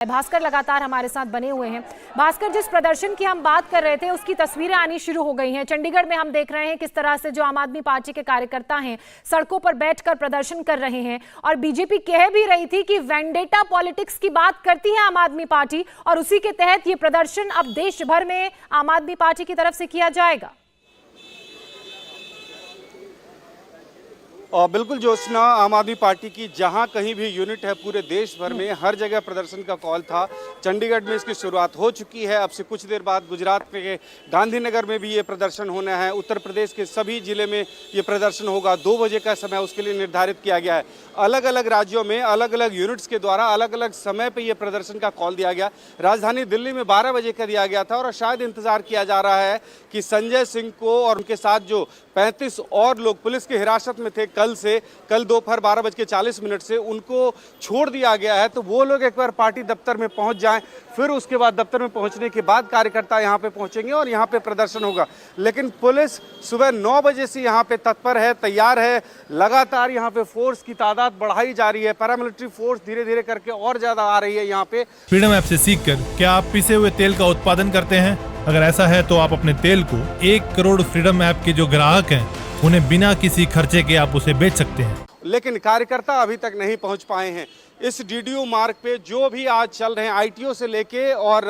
भास्कर लगातार हमारे साथ बने हुए हैं। भास्कर, जिस प्रदर्शन की हम बात कर रहे थे उसकी तस्वीरें आनी शुरू हो गई हैं। चंडीगढ़ में हम देख रहे हैं किस तरह से जो आम आदमी पार्टी के कार्यकर्ता हैं सड़कों पर बैठकर प्रदर्शन कर रहे हैं और बीजेपी कह भी रही थी कि वेंडेटा पॉलिटिक्स की बात करती है आम आदमी पार्टी और उसी के तहत ये प्रदर्शन अब देश भर में आम आदमी पार्टी की तरफ से किया जाएगा। और बिल्कुल ज्योत्सना, आम आदमी पार्टी की जहां कहीं भी यूनिट है पूरे देश भर में हर जगह प्रदर्शन का कॉल था। चंडीगढ़ में इसकी शुरुआत हो चुकी है। अब से कुछ देर बाद गुजरात के गांधीनगर में भी ये प्रदर्शन होना है। उत्तर प्रदेश के सभी जिले में ये प्रदर्शन होगा। 2 बजे का समय उसके लिए निर्धारित किया गया है। अलग अलग राज्यों में अलग अलग यूनिट्स के द्वारा अलग अलग समय पर यह प्रदर्शन का कॉल दिया गया। राजधानी दिल्ली में 12 बजे का दिया गया था और शायद इंतजार किया जा रहा है कि संजय सिंह को और उनके साथ जो 35 और लोग पुलिस की हिरासत में थे कल दोपहर 12:40 से उनको छोड़ दिया गया है, तो वो लोग एक बार पार्टी दफ्तर में पहुंच जाएं। फिर उसके बाद दफ्तर में पहुंचने के बाद कार्यकर्ता यहां पे पहुंचेंगे और यहां पे प्रदर्शन होगा। लेकिन पुलिस सुबह 9 बजे से यहां पे तत्पर है, तैयार है। लगातार यहां पे फोर्स की तादाद बढ़ाई जा रही है। पैरामिलिट्री फोर्स धीरे धीरे करके और ज्यादा आ रही है यहाँ पे। फ्रीडम ऐप से सीखकर क्या आप पिसे हुए तेल का उत्पादन करते हैं? अगर ऐसा है तो आप अपने तेल को 1 करोड़ फ्रीडम ऐप के जो ग्राहक हैं उन्हें बिना किसी खर्चे के आप उसे बेच सकते हैं। लेकिन कार्यकर्ता अभी तक नहीं पहुंच पाए हैं। इस डीडीयू मार्ग पे जो भी आज चल रहे हैं आईटीओ से लेके और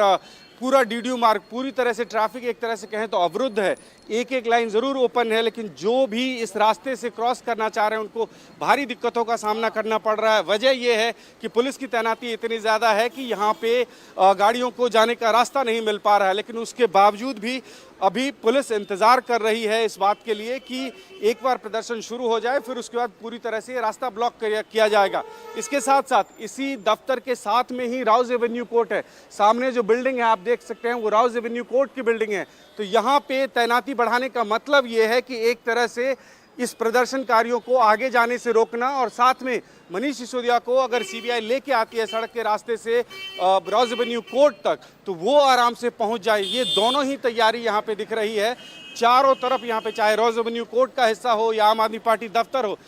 पूरा डीडीयू मार्ग पूरी तरह से ट्रैफिक एक तरह से कहें तो अवरुद्ध है। एक एक लाइन ज़रूर ओपन है, लेकिन जो भी इस रास्ते से क्रॉस करना चाह रहे हैं उनको भारी दिक्कतों का सामना करना पड़ रहा है। वजह यह है कि पुलिस की तैनाती इतनी ज़्यादा है कि यहाँ पे गाड़ियों को जाने का रास्ता नहीं मिल पा रहा है। लेकिन उसके बावजूद भी अभी पुलिस इंतज़ार कर रही है इस बात के लिए कि एक बार प्रदर्शन शुरू हो जाए, फिर उसके बाद पूरी तरह से रास्ता ब्लॉक किया जाएगा। इसके साथ साथ इसी दफ्तर के साथ में ही राउज एवेन्यू कोर्ट है। सामने जो बिल्डिंग है आप देख सकते हैं वो राउज एवेन्यू कोर्ट की बिल्डिंग है। तो यहाँ पे तैनाती बढ़ाने का मतलब ये है कि एक तरह से इस प्रदर्शनकारियों को आगे जाने से रोकना और साथ में मनीष सिसोदिया को अगर सीबीआई लेके आती है सड़क के रास्ते से राउज एवेन्यू कोर्ट तक तो वो आराम से पहुंच जाए। ये दोनों ही तैयारी यहाँ पे दिख रही है। चारों तरफ यहाँ पे चाहे राउज एवेन्यू कोर्ट का हिस्सा हो या आम आदमी पार्टी दफ्तर हो,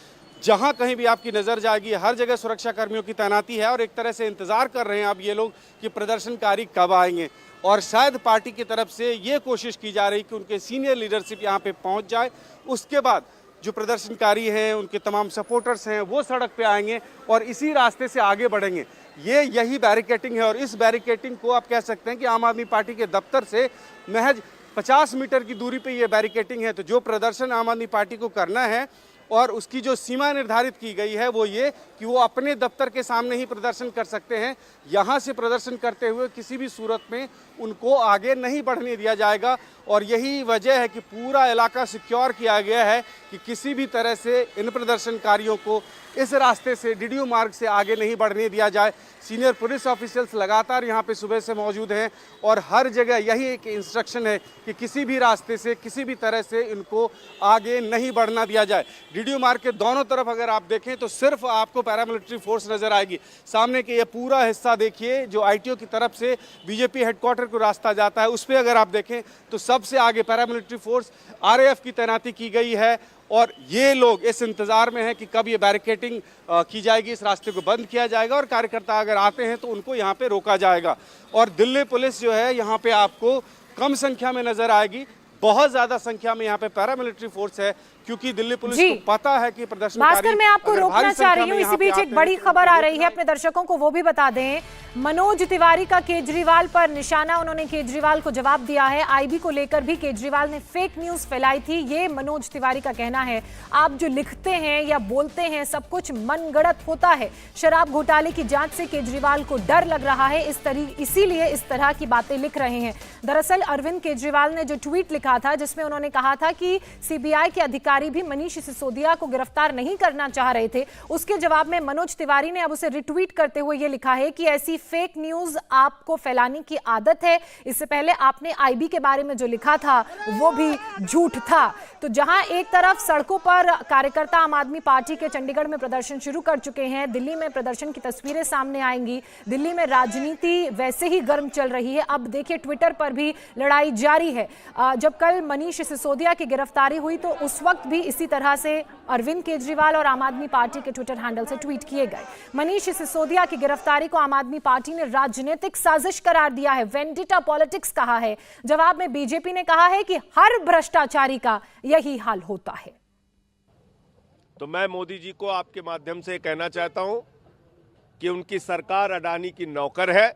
जहां कहीं भी आपकी नज़र जाएगी हर जगह सुरक्षा कर्मियों की तैनाती है और एक तरह से इंतज़ार कर रहे हैं अब ये लोग कि प्रदर्शनकारी कब आएंगे। और शायद पार्टी की तरफ से ये कोशिश की जा रही कि उनके सीनियर लीडरशिप यहाँ पे पहुँच जाए। उसके बाद जो प्रदर्शनकारी हैं उनके तमाम सपोर्टर्स हैं वो सड़क पे आएंगे और इसी रास्ते से आगे बढ़ेंगे। यही बैरिकेटिंग है और इस बैरिकेटिंग को आप कह सकते हैं कि आम आदमी पार्टी के दफ्तर से महज 50 मीटर की दूरी पे ये बैरिकेटिंग है। तो जो प्रदर्शन आम आदमी पार्टी को करना है और उसकी जो सीमा निर्धारित की गई है वो ये कि वो अपने दफ्तर के सामने ही प्रदर्शन कर सकते हैं। यहाँ से प्रदर्शन करते हुए किसी भी सूरत में उनको आगे नहीं बढ़ने दिया जाएगा और यही वजह है कि पूरा इलाका सिक्योर किया गया है कि किसी भी तरह से इन प्रदर्शनकारियों को इस रास्ते से डीडीयू मार्ग से आगे नहीं बढ़ने दिया जाए। सीनियर पुलिस ऑफिशियल्स लगातार यहाँ पे सुबह से मौजूद हैं और हर जगह यही एक इंस्ट्रक्शन है कि किसी भी रास्ते से किसी भी तरह से इनको आगे नहीं बढ़ना दिया जाए। डीडीयू मार्ग के दोनों तरफ अगर आप देखें तो सिर्फ आपको पैरामिलिट्री फोर्स नज़र आएगी। सामने के ये पूरा हिस्सा देखिए जो आईटीओ की तरफ से बीजेपी हेडक्वार्टर को रास्ता जाता है, उस पर अगर आप देखें तो सबसे आगे पैरामिलिट्री फोर्स आरएएफ की तैनाती की गई है और ये लोग इस इंतज़ार में हैं कि कब ये बैरिकेटिंग की जाएगी, इस रास्ते को बंद किया जाएगा और कार्यकर्ता अगर आते हैं तो उनको यहाँ पे रोका जाएगा। और दिल्ली पुलिस जो है यहाँ पे आपको कम संख्या में नज़र आएगी। बहुत ज़्यादा संख्या में यहाँ पे पैरामिलिट्री फोर्स है क्योंकि दिल्ली पुलिस को पता है कि प्रदर्शनकारी। भास्कर, मैं आपको रोकना चाह रही हूँ, इसी बीच एक बड़ी खबर आ रही है, अपने दर्शकों को वो भी बता दें। मनोज तिवारी का केजरीवाल पर निशाना, उन्होंने केजरीवाल को जवाब दिया है। आईबी को लेकर भी केजरीवाल ने फेक न्यूज फैलाई थी, ये मनोज तिवारी का कहना है। आप जो लिखते हैं या बोलते हैं सब कुछ मनगढ़ंत होता है। शराब घोटाले की जांच से केजरीवाल को डर लग रहा है, इसीलिए इस तरह की बातें लिख रहे हैं। दरअसल अरविंद केजरीवाल ने जो ट्वीट लिखा था जिसमें उन्होंने कहा था कि सीबीआई के अधिकारी भी मनीष सिसोदिया को गिरफ्तार नहीं करना चाह रहे थे, उसके जवाब में मनोज तिवारी ने अब उसे रिट्वीट करते हुए यह लिखा है कि ऐसी फेक न्यूज आपको फैलाने की आदत है। इससे पहले आपने आईबी के बारे में जो लिखा था वो भी झूठ था। तो जहां एक तरफ सड़कों पर कार्यकर्ता आम आदमी पार्टी के चंडीगढ़ में प्रदर्शन शुरू कर चुके हैं, दिल्ली में प्रदर्शन की तस्वीरें सामने आएंगी। दिल्ली में राजनीति वैसे ही गर्म चल रही है। अब देखिए ट्विटर पर भी लड़ाई जारी है। जब कल मनीष सिसोदिया की गिरफ्तारी हुई तो उस वक्त वक्त भी इसी तरह से अरविंद केजरीवाल और आम आदमी पार्टी के ट्विटर हैंडल से ट्वीट किए गए। मनीष सिसोदिया की गिरफ्तारी को आम आदमी पार्टी ने राजनीतिक साजिश करार दिया है, वेंडिटा पॉलिटिक्स कहा है। जवाब में बीजेपी ने कहा है कि हर भ्रष्टाचारी का यही हाल होता है। तो मैं मोदी जी को आपके माध्यम से कहना चाहता हूं कि उनकी सरकार अडानी की नौकर है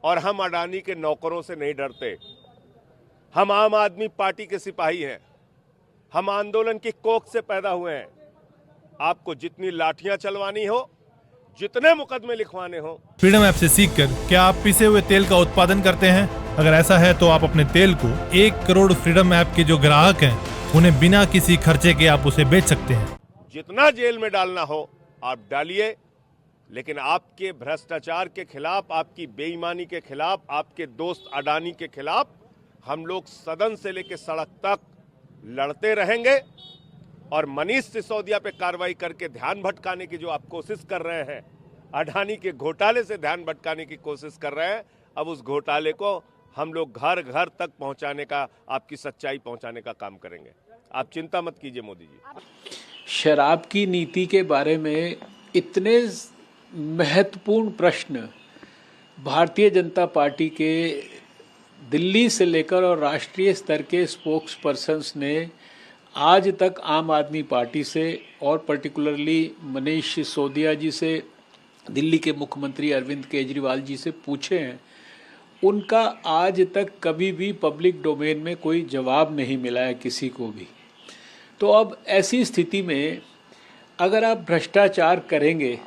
और हम अडानी के नौकरों से नहीं डरते। हम आम आदमी पार्टी के सिपाही हैं, हम आंदोलन की कोख से पैदा हुए हैं। आपको जितनी लाठियां चलवानी हो, जितने मुकदमे लिखवाने हो। फ्रीडम ऐप से सीखकर क्या आप पिसे हुए तेल का उत्पादन करते हैं? अगर ऐसा है तो आप अपने तेल को 1 करोड़ फ्रीडम ऐप के जो ग्राहक हैं उन्हें बिना किसी खर्चे के आप उसे बेच सकते हैं। जितना जेल में डालना हो आप डालिए, लेकिन आपके भ्रष्टाचार के खिलाफ, आपकी बेईमानी के खिलाफ, आपके दोस्त अडानी के खिलाफ हम लोग सदन से लेकर सड़क तक लड़ते रहेंगे। और मनीष सिसोदिया पे कार्रवाई करके ध्यान भटकाने की जो आप कोशिश कर रहे हैं, अडानी के घोटाले से ध्यान भटकाने की कोशिश कर रहे हैं, अब उस घोटाले को हम लोग घर घर तक पहुंचाने का, आपकी सच्चाई पहुंचाने का काम करेंगे। आप चिंता मत कीजिए मोदी जी। शराब की नीति के बारे में इतने महत्वपूर्ण प्रश्न भारतीय जनता पार्टी के दिल्ली से लेकर और राष्ट्रीय स्तर के स्पोक्स पर्सन्स ने आज तक आम आदमी पार्टी से और पर्टिकुलरली मनीष सिसोदिया जी से, दिल्ली के मुख्यमंत्री अरविंद केजरीवाल जी से पूछे हैं, उनका आज तक कभी भी पब्लिक डोमेन में कोई जवाब नहीं मिला है किसी को भी। तो अब ऐसी स्थिति में अगर आप भ्रष्टाचार करेंगे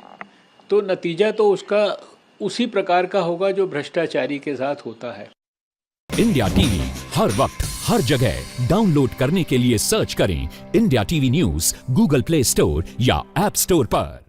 तो नतीजा तो उसका उसी प्रकार का होगा जो भ्रष्टाचारी के साथ होता है। इंडिया टीवी हर वक्त हर जगह डाउनलोड करने के लिए सर्च करें India TV news Google play store या ऐप स्टोर पर।